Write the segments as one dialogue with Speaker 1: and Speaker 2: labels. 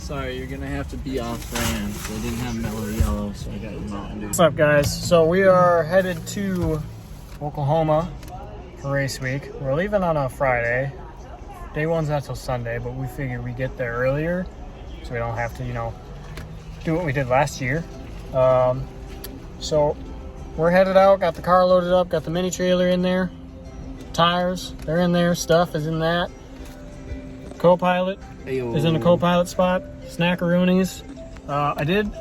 Speaker 1: Sorry, you're gonna have to be off brand. They didn't have mellow yellow, so I got you Mountain Dew.
Speaker 2: What's up, guys? So we are headed to Oklahoma for race week. We're leaving on a Friday. Day one's not till Sunday, but we figured we get there earlier so we don't have to, do what we did last year. So we're headed out, got the car loaded up, got the mini trailer in there, tires, they're in there, stuff is in that. Co-pilot is in the co-pilot spot, snackaroonies. I did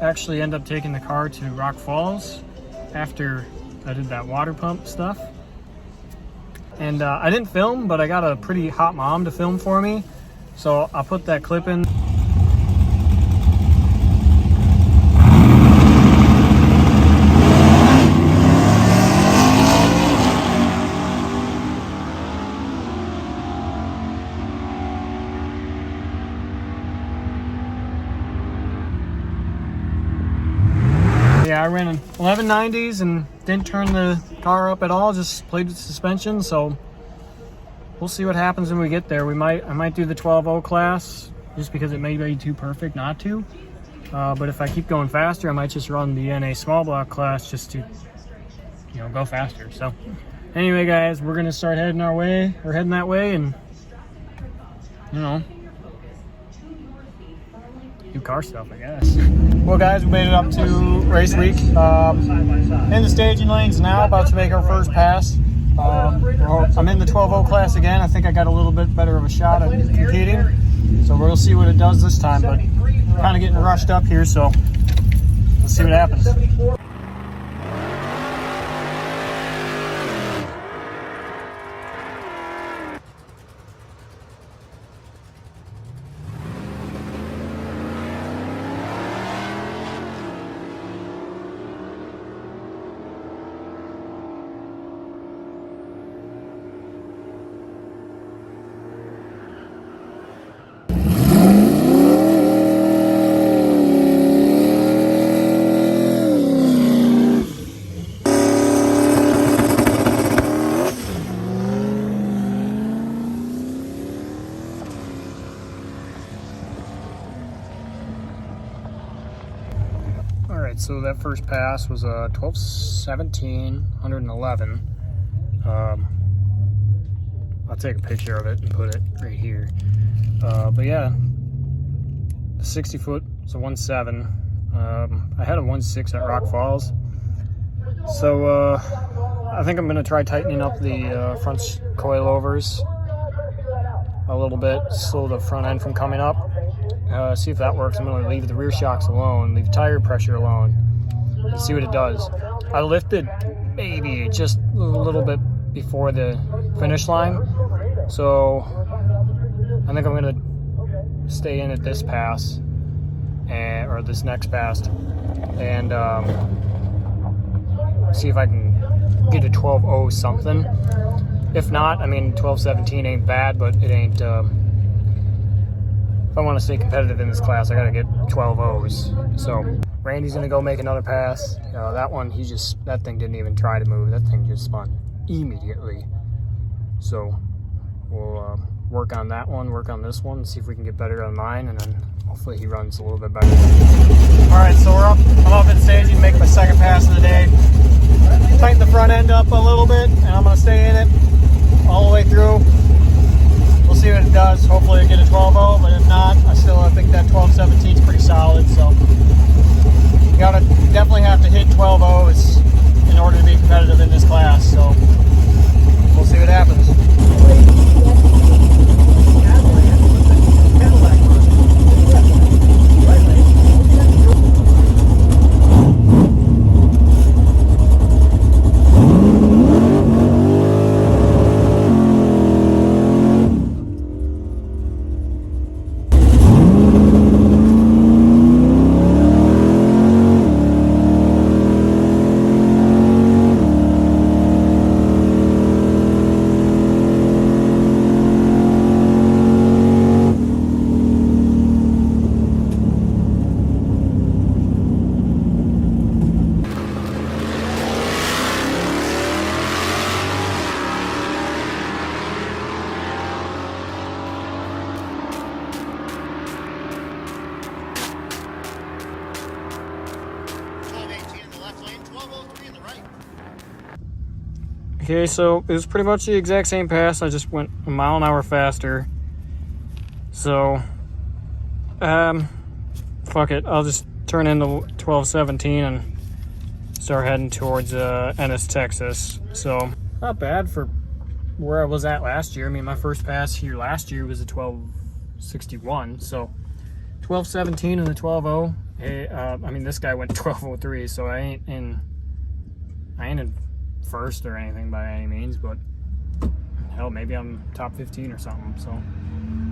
Speaker 2: actually end up taking the car to Rock Falls after I did that water pump stuff. And I didn't film, but I got a pretty hot mom to film for me. So I'll put that clip in. Yeah, I ran in 1190s and didn't turn the car up at all, just played with suspension, so we'll see what happens when we get there. I might do the 12.0 class just because it may be too perfect not to. But if I keep going faster, I might just run the NA small block class just to, go faster. So anyway, guys, we're gonna start heading that way and, do car stuff, I guess. Well, guys, we made it up to race week. In the staging lanes now, about to make our first pass. I'm in the 12.0 class again. I think I got a little bit better of a shot at competing. So we'll see what it does this time, but kind of getting rushed up here, so let's see what happens. So that first pass was a 12:17, 111. I'll take a picture of it and put it right here. But yeah, the 60 foot was a 1.7. I had a 1.6 at Rock Falls. So I think I'm gonna try tightening up the front coilovers a little bit, slow the front end from coming up. See if that works. I'm going to leave the rear shocks alone, leave tire pressure alone, and see what it does. I lifted maybe just a little bit before the finish line, so I think I'm going to stay in at this pass, or this next pass, and see if I can get a 12.0 something. If not, 12:17 ain't bad, but it ain't... If I want to stay competitive in this class, I got to get 12.0s. So Randy's going to go make another pass. That one, that thing didn't even try to move. That thing just spun immediately. So we'll work on that one, work on this one, see if we can get better on mine, and then hopefully he runs a little bit better. All right, so I'm up in staging, make my second pass of the day. Tighten the front end up a little bit, and I'm going to stay in it all the way through. We'll see what it does. Hopefully I get a 12.0, but if not, I think that 12:17 is pretty solid. So you definitely have to hit 12.0s in order to be competitive in this class. So we'll see what happens. Okay, so it was pretty much the exact same pass. I just went a mile an hour faster. So, fuck it. I'll just turn into 1217 and start heading towards Ennis, Texas. So, not bad for where I was at last year. I mean, my first pass here last year was a 1261. So, 1217 and the 120. Hey, I mean, this guy went 1203, so I ain't in first or anything by any means, but hell, maybe I'm top 15 or something. So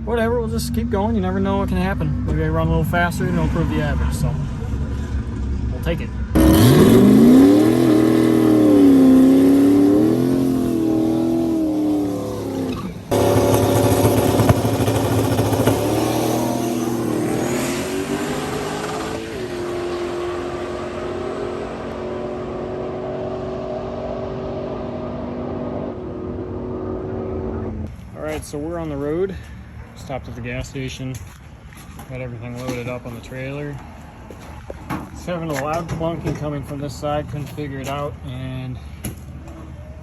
Speaker 2: whatever, we'll just keep going. You never know what can happen. Maybe I run a little faster and it'll improve the average. So we'll take it. Alright, so we're on the road. Stopped at the gas station. Got everything loaded up on the trailer. It's having a loud clunking coming from this side. Couldn't figure it out, and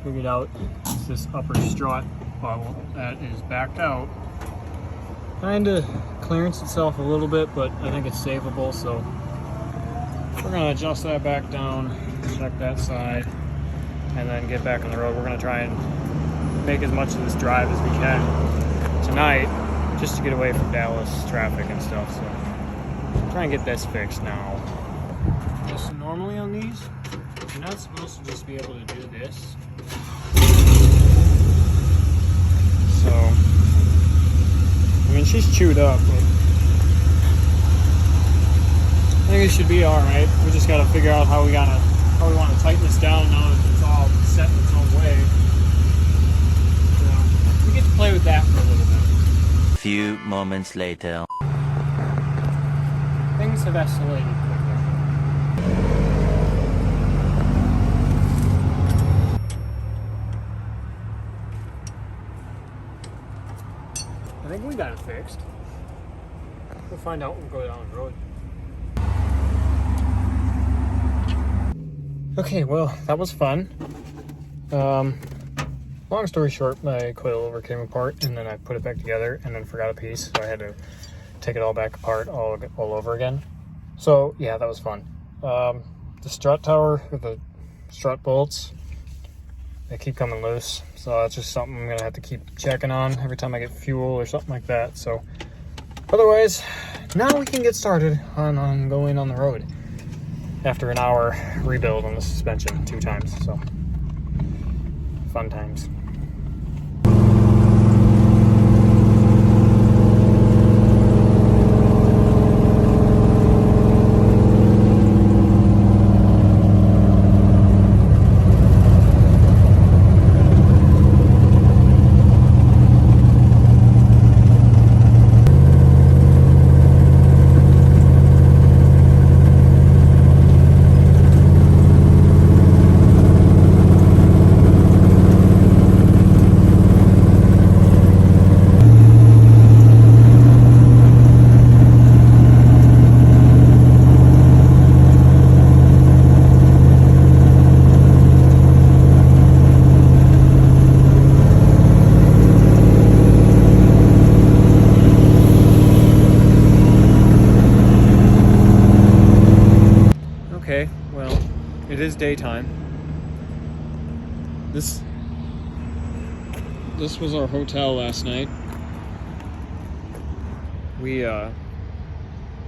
Speaker 2: figured out it's this upper strut bubble that is backed out. Kind of clearance itself a little bit, but I think it's savable, so we're going to adjust that back down, check that side, and then get back on the road. We're going to try and make as much of this drive as we can tonight, just to get away from Dallas traffic and stuff. So try and get this fixed now. Just normally on these, you're not supposed to just be able to do this. So I mean, she's chewed up, but I think it should be all right. We just got to figure out how we want to tighten this down now that it's all set in its own way. We get to play with that for a little bit.
Speaker 3: A few moments later.
Speaker 2: Things have escalated quickly. I think we got it fixed. We'll find out when we go down the road. Okay, well, that was fun. Long story short, my coilover came apart, and then I put it back together, and then forgot a piece, so I had to take it all back apart all over again. So yeah, that was fun. The strut tower with the strut bolts, they keep coming loose, so that's just something I'm gonna have to keep checking on every time I get fuel or something like that. So otherwise, now we can get started on going on the road after an hour rebuild on the suspension 2 times. So fun times. Okay, well, it is daytime. This was our hotel last night. We I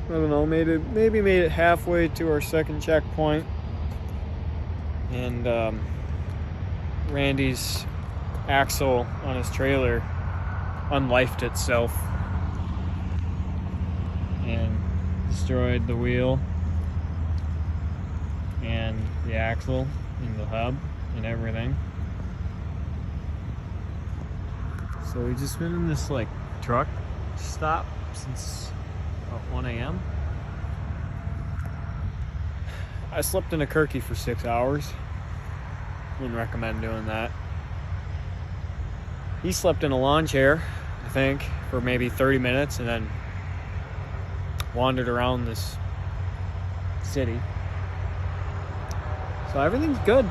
Speaker 2: don't know, maybe made it halfway to our second checkpoint, and Randy's axle on his trailer unlifed itself and destroyed the wheel and the axle and the hub and everything. So we've just been in this like truck stop since about 1 a.m. I slept in a Kirky for 6 hours. Wouldn't recommend doing that. He slept in a lawn chair, I think, for maybe 30 minutes and then wandered around this city. So everything's good.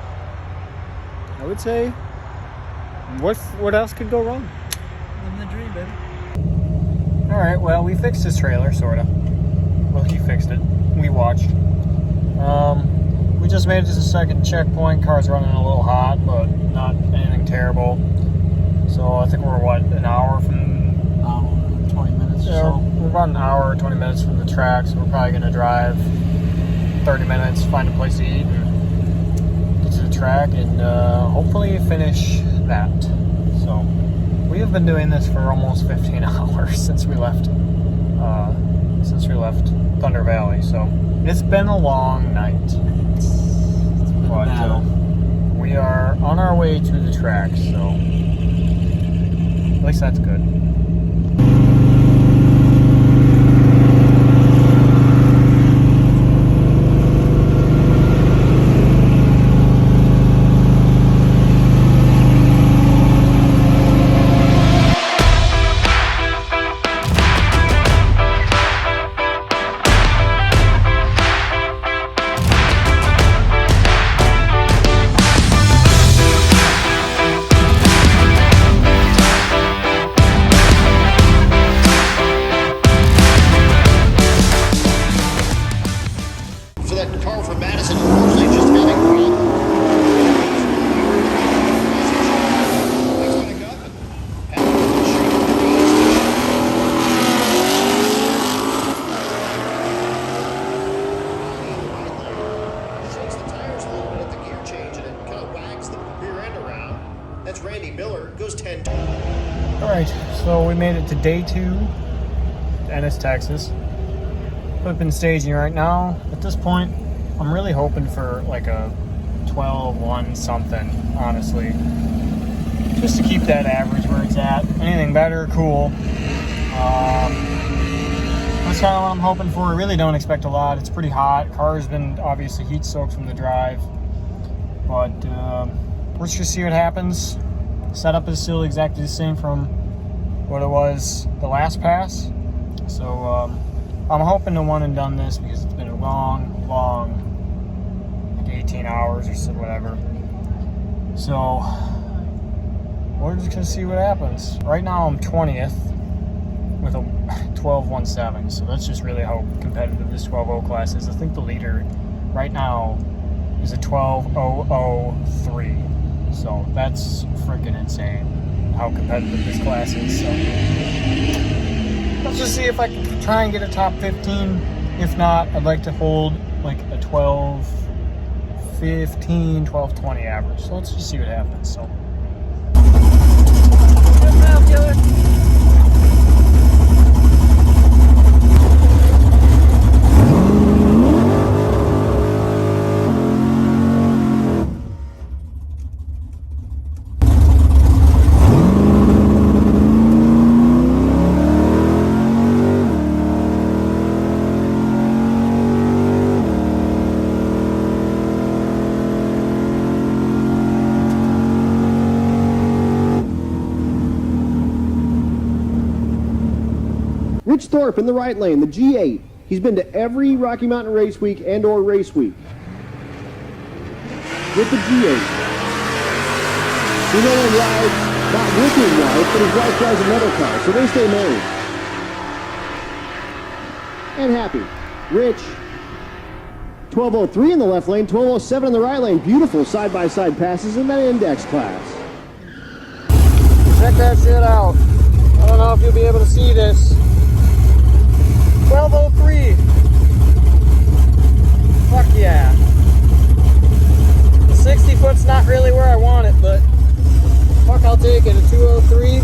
Speaker 2: I would say What else could go wrong?
Speaker 1: Living the dream, baby.
Speaker 2: Alright, well, we fixed his trailer, sorta. Well, he fixed it. We watched. We just made it to the second checkpoint. Car's running a little hot, but not anything terrible. So I think we're, what, an hour from...
Speaker 1: 20 minutes or so.
Speaker 2: We're about an hour, 20 minutes from the track, so we're probably going to drive 30 minutes, find a place to eat, and get to the track, and hopefully finish that. So we have been doing this for almost 15 hours since we left Thunder Valley. So it's been a long night, but we are on our way to the track. So at least that's good. Alright, so we made it to day 2, Ennis, Texas. We've been staging right now. At this point, I'm really hoping for like a 12-1 something, honestly. Just to keep that average where it's at. Anything better, cool. That's kind of what I'm hoping for. I really don't expect a lot. It's pretty hot. Car's been obviously heat soaked from the drive. But let's just see what happens. Setup is still exactly the same from what it was the last pass. So I'm hoping to one and done this because it's been a long, like 18 hours or so, whatever. So we're just gonna see what happens. Right now I'm 20th with a 12.17. So let's just really hope competitive this 12.0 class is. I think the leader right now is a 12.003. So that's freaking insane how competitive this class is. So let's just see if I can try and get a top 15. If not, I'd like to hold like a 12.15, 12.20 average. So let's just see what happens. So.
Speaker 4: Rich Thorpe in the right lane, the G8. He's been to every Rocky Mountain Race Week and or Race Week with the G8. He not only rides, not with his wife, but his wife drives another car, so they stay married. And happy. Rich, 12.03 in the left lane, 12.07 in the right lane. Beautiful side-by-side passes in that index class.
Speaker 2: Check that shit out. I don't know if you'll be able to see this. 12.03. Fuck yeah. The 60 foot's not really where I want it, but fuck, I'll take it. A 2.03.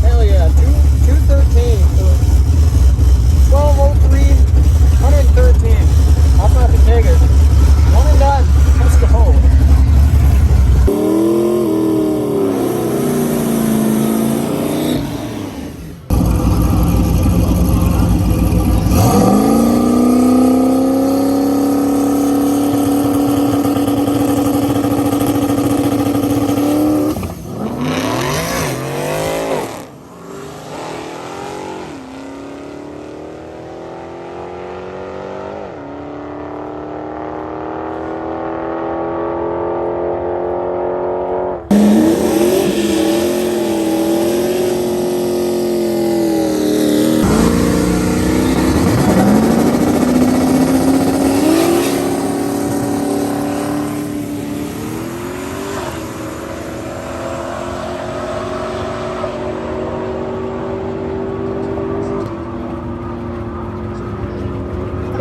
Speaker 2: Hell yeah. 2.13. 12.03. 113. I'll fucking take it. One and done. Let's go.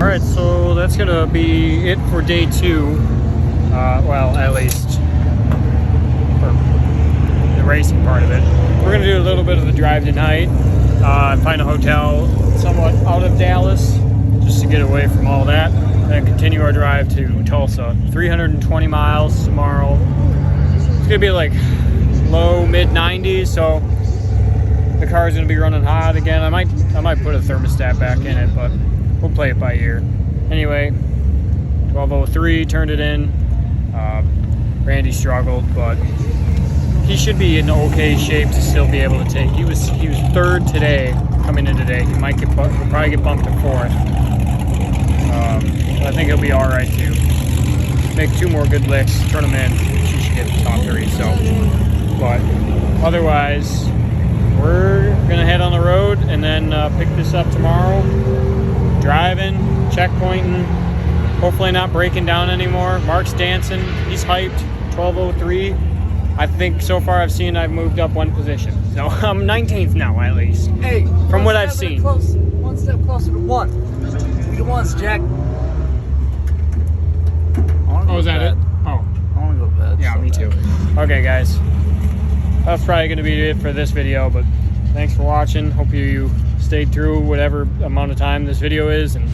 Speaker 2: All right, so that's gonna be it for day 2. Well, at least for the racing part of it. We're gonna do a little bit of the drive tonight and find a hotel somewhat out of Dallas just to get away from all that. Then continue our drive to Tulsa. 320 miles tomorrow. It's gonna be like low mid 90s, so the car is gonna be running hot again. I might put a thermostat back in it, but we'll play it by ear. Anyway, 12:03, turned it in. Randy struggled, but he should be in okay shape to still be able to take. He was 3rd today, coming in today. He'll probably get bumped to 4th. But I think he'll be all right too. Make 2 more good licks, turn him in. He should get the top 3. So, but otherwise, we're gonna head on the road and then pick this up tomorrow. Driving, checkpointing, hopefully not breaking down anymore. Mark's dancing, he's hyped. 12:03. I think so far I've moved up 1 position. So I'm 19th now at least.
Speaker 1: Hey,
Speaker 2: from what I've seen.
Speaker 1: One step closer to 1. We the ones, Jack.
Speaker 2: Oh, is that it? Oh.
Speaker 1: I want to go to bed.
Speaker 2: Yeah, me too. Okay, guys. That's probably going to be it for this video, but thanks for watching. Hope you stayed through whatever amount of time this video is, and